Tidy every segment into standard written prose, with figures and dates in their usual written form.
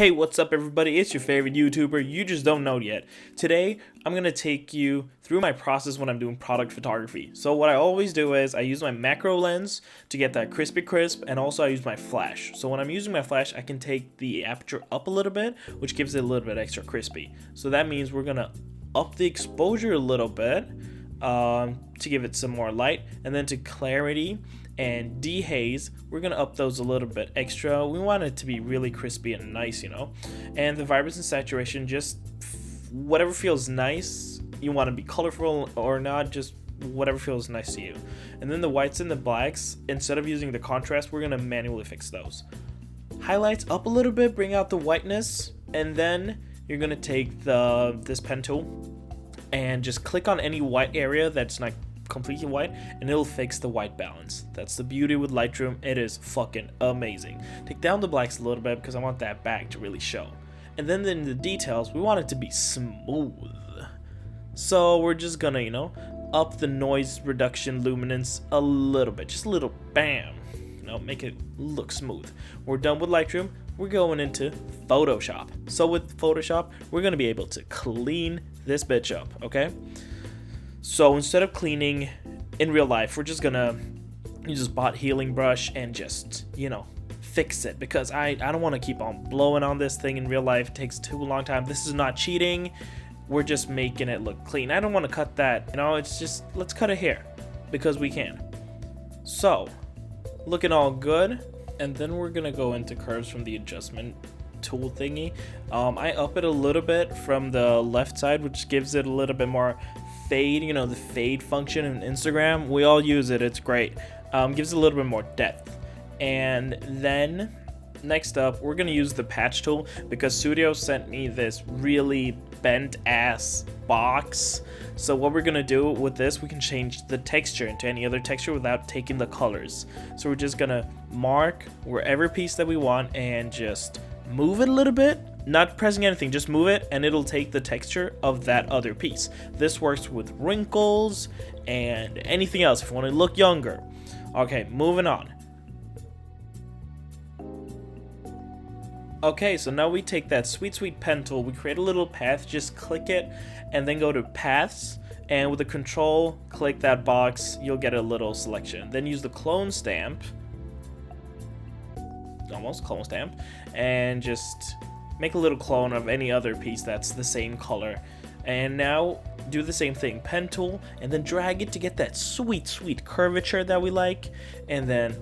Hey, what's up everybody? It's your favorite YouTuber, you just don't know yet. Today, I'm going to take you through my process when I'm doing product photography. So what I always do is I use my macro lens to get that crispy crisp, and also I use my flash. So when I'm using my flash, I can take the aperture up a little bit, which gives it a little bit extra crispy. So that means we're going to up the exposure a little bit to give it some more light, and then to clarity and dehaze, we're gonna up those a little bit extra. We want it to be really crispy and nice, you know. And the vibrance and saturation, just whatever feels nice. You want to be colorful or not, just whatever feels nice to you. And then the whites and the blacks, instead of using the contrast, we're gonna manually fix those. Highlights up a little bit, bring out the whiteness, and then you're gonna take this pen tool and just click on any white area that's not completely white, and it'll fix the white balance. That's the beauty with Lightroom. It is fucking amazing. Take down the blacks a little bit because I want that back to really show. And then in the details, we want it to be smooth. So we're just gonna, you know, up the noise reduction luminance a little bit, just a little bam. You know, make it look smooth. We're done with Lightroom. We're going into Photoshop. So with Photoshop, we're gonna be able to clean this bitch up, okay? So instead of cleaning in real life, we're just gonna use a spot healing brush and just, you know, fix it, because I don't want to keep on blowing on this thing in real life. It takes too long time. This is not cheating. We're just making it look clean. I don't want to cut that, you know, it's just, let's cut it here because we can. So looking all good, and then we're gonna go into curves from the adjustment tool thingy. I up it a little bit from the left side, which gives it a little bit more fade, you know, the fade function in Instagram. We all use it, it's great. Gives it a little bit more depth. And then next up, we're gonna use the patch tool because Sudio sent me this really bent ass box. So what we're gonna do with this, we can change the texture into any other texture without taking the colors. So we're just gonna mark wherever piece that we want and just move it a little bit, not pressing anything, just move it and it'll take the texture of that other piece. This works with wrinkles and anything else if you want to look younger. Okay, moving on. Okay, so now we take that sweet pen tool, we create a little path, just click it and then go to paths, and with the control click that box, you'll get a little selection. Then use the clone stamp, almost clone stamp, and just make a little clone of any other piece that's the same color. And now do the same thing, pen tool, and then drag it to get that sweet curvature that we like. And then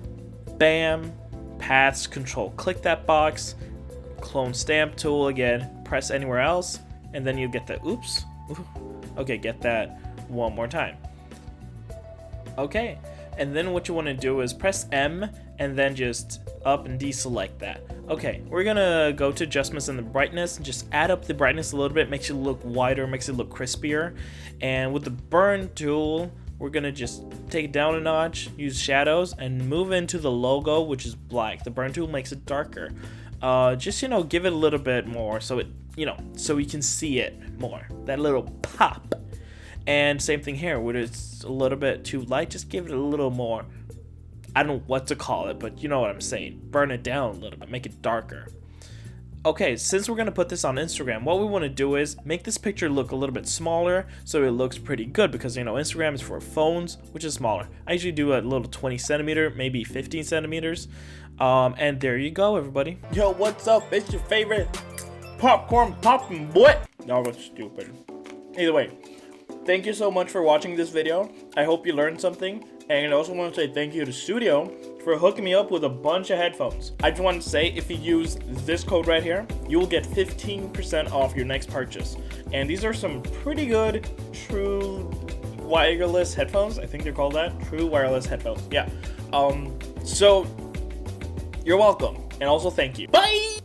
bam, paths, control click that box, clone stamp tool again, press anywhere else, and then you get the oops. Okay, get that one more time. Okay, and then what you want to do is press M and then just up and deselect that. Okay, we're gonna go to adjustments and the brightness and just add up the brightness a little bit, makes it look wider, makes it look crispier. And with the burn tool, we're gonna just take it down a notch, use shadows, and move into the logo, which is black. The burn tool makes it darker. Just, you know, give it a little bit more so it, you know, so we can see it more, that little pop. And same thing here, when it's a little bit too light, just give it a little more, I don't know what to call it, but you know what I'm saying. Burn it down a little bit, make it darker. Okay, since we're gonna put this on Instagram, what we wanna do is make this picture look a little bit smaller so it looks pretty good, because, you know, Instagram is for phones, which is smaller. I usually do a little 20 centimeter, maybe 15 centimeters. And there you go, everybody. Yo, what's up? It's your favorite popcorn popping boy. That was stupid. Either way, thank you so much for watching this video. I hope you learned something. And I also want to say thank you to Sudio for hooking me up with a bunch of headphones. I just want to say, if you use this code right here, you will get 15% off your next purchase. And these are some pretty good true wireless headphones. I think they're called that. True wireless headphones. Yeah. So you're welcome. And also thank you. Bye!